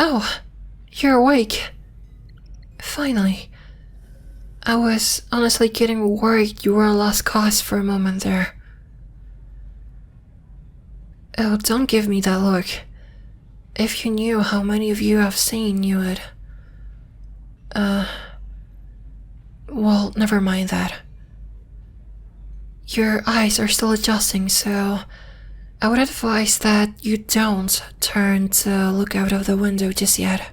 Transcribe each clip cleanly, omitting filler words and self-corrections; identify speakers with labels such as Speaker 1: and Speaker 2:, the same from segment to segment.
Speaker 1: Oh, you're awake. Finally. I was honestly getting worried you were a lost cause for a moment there. Oh, don't give me that look. If you knew how many of you I've seen, you would. Well, never mind that. Your eyes are still adjusting, so I would advise that you don't turn to look out of the window just yet.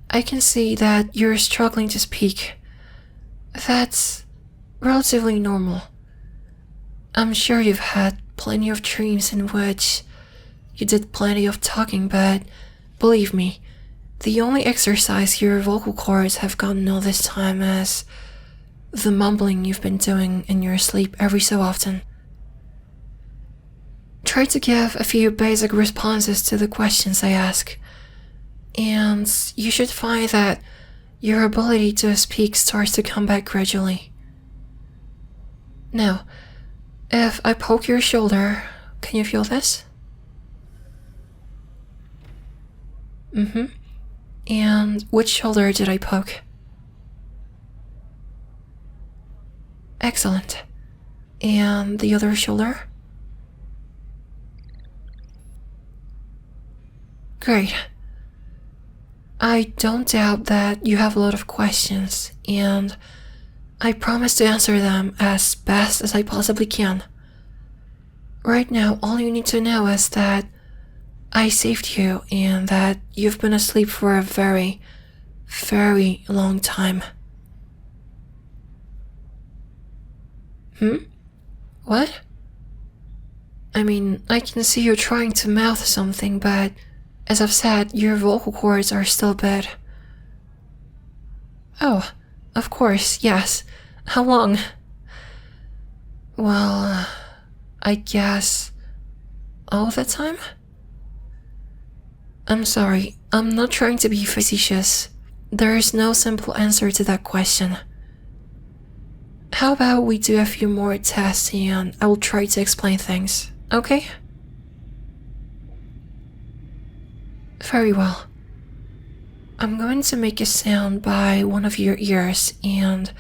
Speaker 1: I can see that you're struggling to speak. That's relatively normal. I'm sure you've had plenty of dreams in which you did plenty of talking, but believe me, the only exercise your vocal cords have gotten all this time is the mumbling you've been doing in your sleep every so often. Try to give a few basic responses to the questions I ask, and you should find that your ability to speak starts to come back gradually. Now, if I poke your shoulder, can you feel this? And which shoulder did I poke? Excellent. And the other shoulder? Great. I don't doubt that you have a lot of questions, and I promise to answer them as best as I possibly can. Right now, all you need to know is that I saved you and that you've been asleep for a very, very long time. What? I mean, I can see you trying to mouth something, but as I've said, your vocal cords are still bad. Oh, of course, yes. How long? Well, I guess all the time? I'm sorry, I'm not trying to be facetious. There is no simple answer to that question. How about we do a few more tests and I will try to explain things, okay? Very well. I'm going to make a sound by one of your ears, and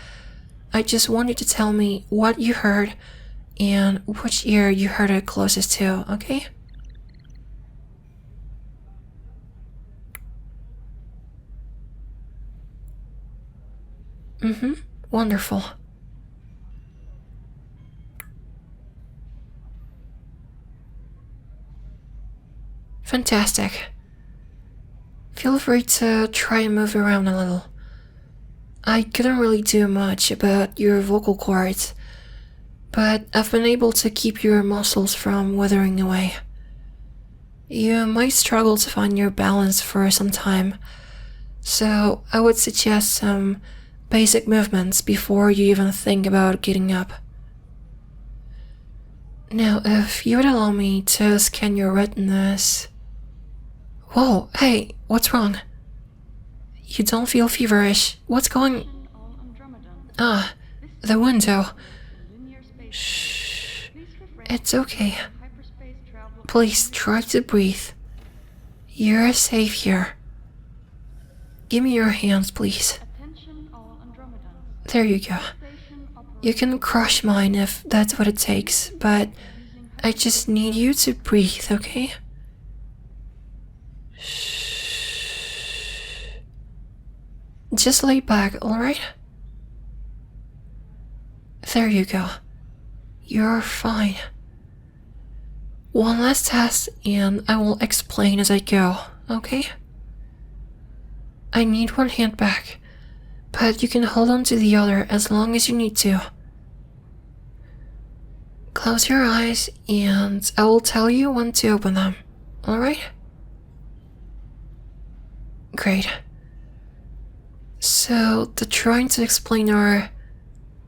Speaker 1: I just want you to tell me what you heard and which ear you heard it closest to, okay? Wonderful. Fantastic. Feel free to try and move around a little. I couldn't really do much about your vocal cords, but I've been able to keep your muscles from withering away. You might struggle to find your balance for some time, so I would suggest some basic movements before you even think about getting up. Now, if you would allow me to scan your retinas... Whoa, hey, what's wrong? You don't feel feverish. What's going... Ah, the window. Shh. It's okay. Please try to breathe. You're safe here. Give me your hands, please. There you go. You can crush mine if that's what it takes, but I just need you to breathe, okay? Shh. Just lay back, alright? There you go. You're fine. One last test and I will explain as I go, okay? I need one hand back, but you can hold on to the other as long as you need to. Close your eyes and I will tell you when to open them, alright? Great. So, to trying to explain our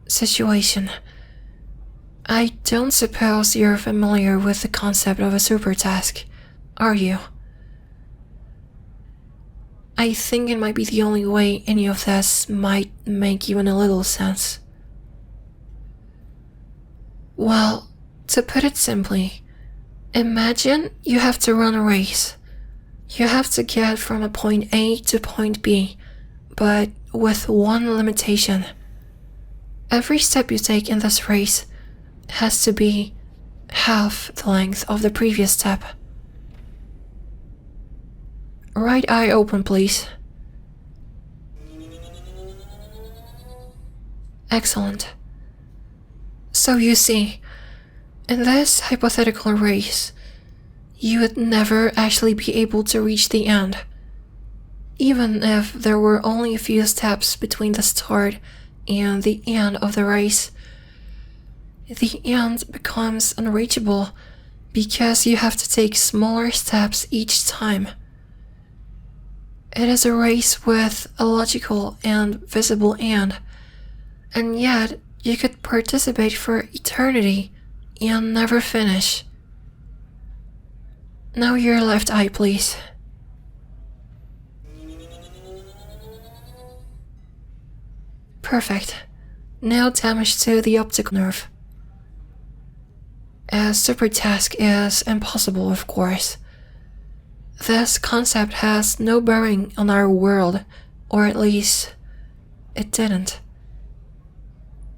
Speaker 1: situation, I don't suppose you're familiar with the concept of a super task, are you? I think it might be the only way any of this might make even a little sense. Well, to put it simply, imagine you have to run a race, You have to get from a point A to point B, but with one limitation. Every step you take in this race has to be half the length of the previous step. Right eye open, please. Excellent. So you see, in this hypothetical race, you would never actually be able to reach the end. Even if there were only a few steps between the start and the end of the race, the end becomes unreachable because you have to take smaller steps each time. It is a race with a logical and visible end, and yet you could participate for eternity and never finish. Now your left eye, please. Perfect. Now damage to the optic nerve. A super task is impossible, of course. This concept has no bearing on our world, or at least, it didn't.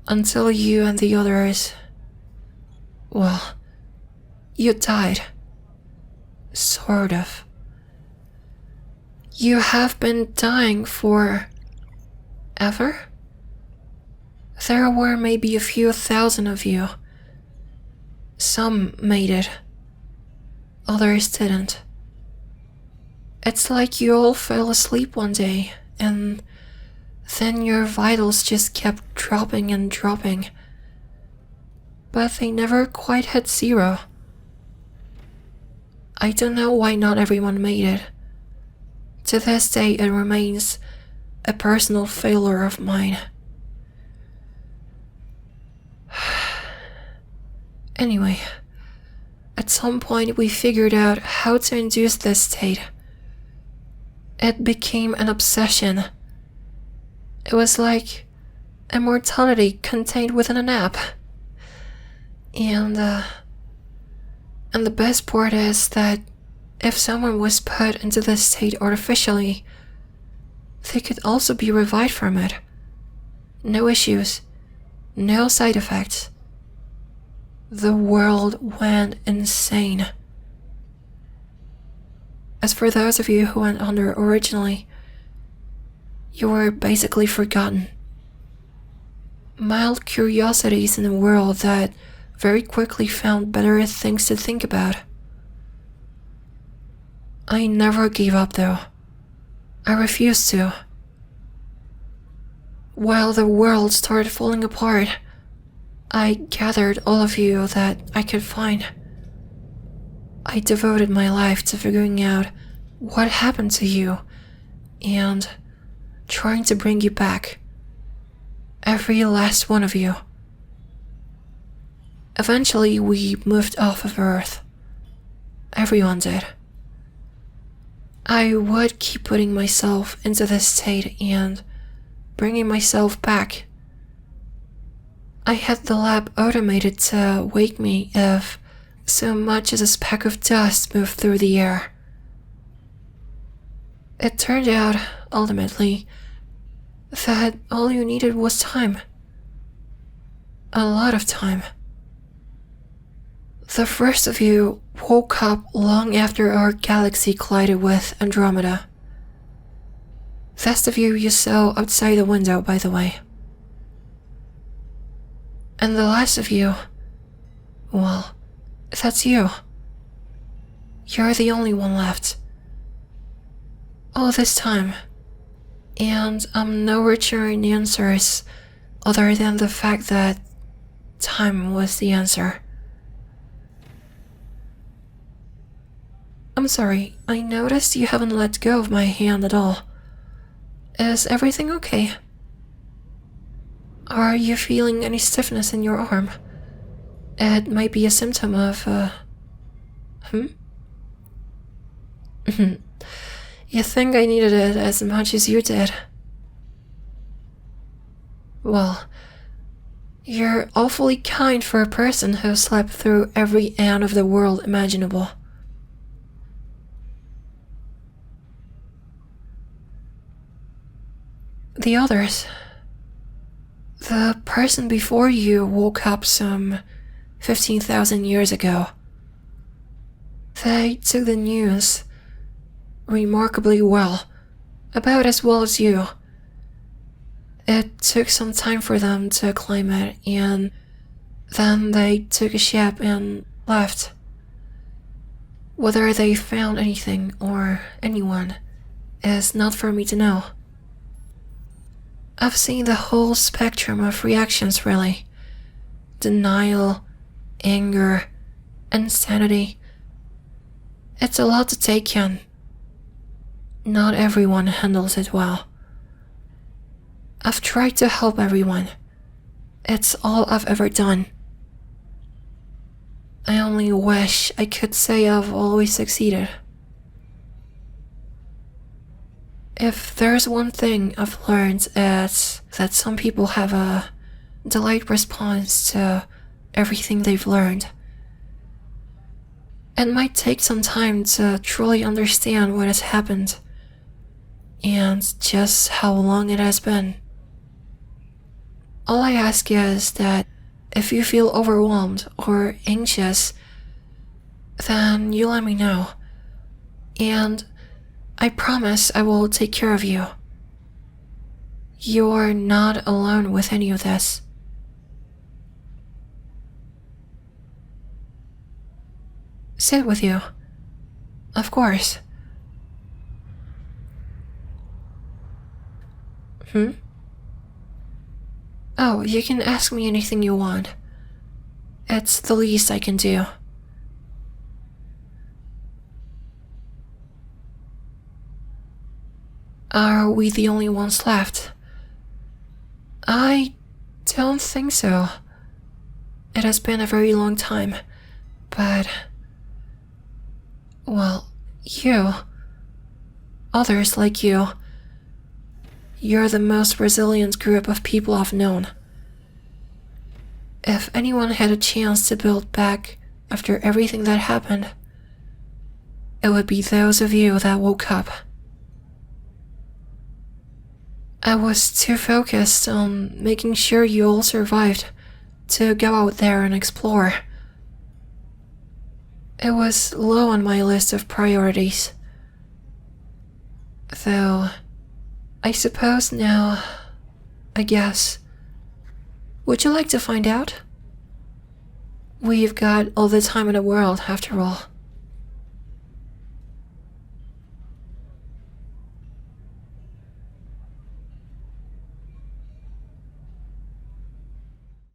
Speaker 1: Until you and the others... well, you died. Sort of. You have been dying for... ever? There were maybe a few thousand of you. Some made it. Others didn't. It's like you all fell asleep one day, and then your vitals just kept dropping and dropping. But they never quite hit zero. I don't know why not everyone made it. To this day, it remains a personal failure of mine. Anyway, at some point we figured out how to induce this state. It became an obsession. It was like immortality contained within an app. And the best part is that if someone was put into this state artificially, they could also be revived from it. No issues, no side effects. The world went insane. As for those of you who went under originally, you were basically forgotten. Mild curiosities in a world that very quickly found better things to think about. I never gave up though. I refused to. While the world started falling apart, I gathered all of you that I could find. I devoted my life to figuring out what happened to you and trying to bring you back. Every last one of you. Eventually, we moved off of Earth. Everyone did. I would keep putting myself into this state and bringing myself back. I had the lab automated to wake me if so much as a speck of dust moved through the air. It turned out, ultimately, that all you needed was time. A lot of time. The first of you woke up long after our galaxy collided with Andromeda. That's the view you saw outside the window, by the way. And the last of you, well, that's you. You're the only one left. All this time. And I'm no richer in answers other than the fact that time was the answer. I'm sorry, I noticed you haven't let go of my hand at all. Is everything okay? Are you feeling any stiffness in your arm? It might be a symptom of, You think I needed it as much as you did? Well, you're awfully kind for a person who slept through every end of the world imaginable. The others. The person before you woke up some 15,000 years ago. They took the news remarkably well, about as well as you. It took some time for them to acclimate, and then they took a ship and left. Whether they found anything or anyone is not for me to know. I've seen the whole spectrum of reactions, really. Denial, anger, insanity. It's a lot to take in. Not everyone handles it well. I've tried to help everyone. It's all I've ever done. I only wish I could say I've always succeeded. If there's one thing I've learned, it's that some people have a delayed response to everything they've learned. It might take some time to truly understand what has happened and just how long it has been. All I ask is that if you feel overwhelmed or anxious, then you let me know, and I promise I will take care of you. You're not alone with any of this. Sit with you. Of course. Oh, you can ask me anything you want. It's the least I can do. Are we the only ones left? I don't think so. It has been a very long time, but... well, you... others like you... you're the most resilient group of people I've known. If anyone had a chance to build back after everything that happened, it would be those of you that woke up. I was too focused on making sure you all survived to go out there and explore. It was low on my list of priorities. Though, I suppose now, I guess. Would you like to find out? We've got all the time in the world, after all.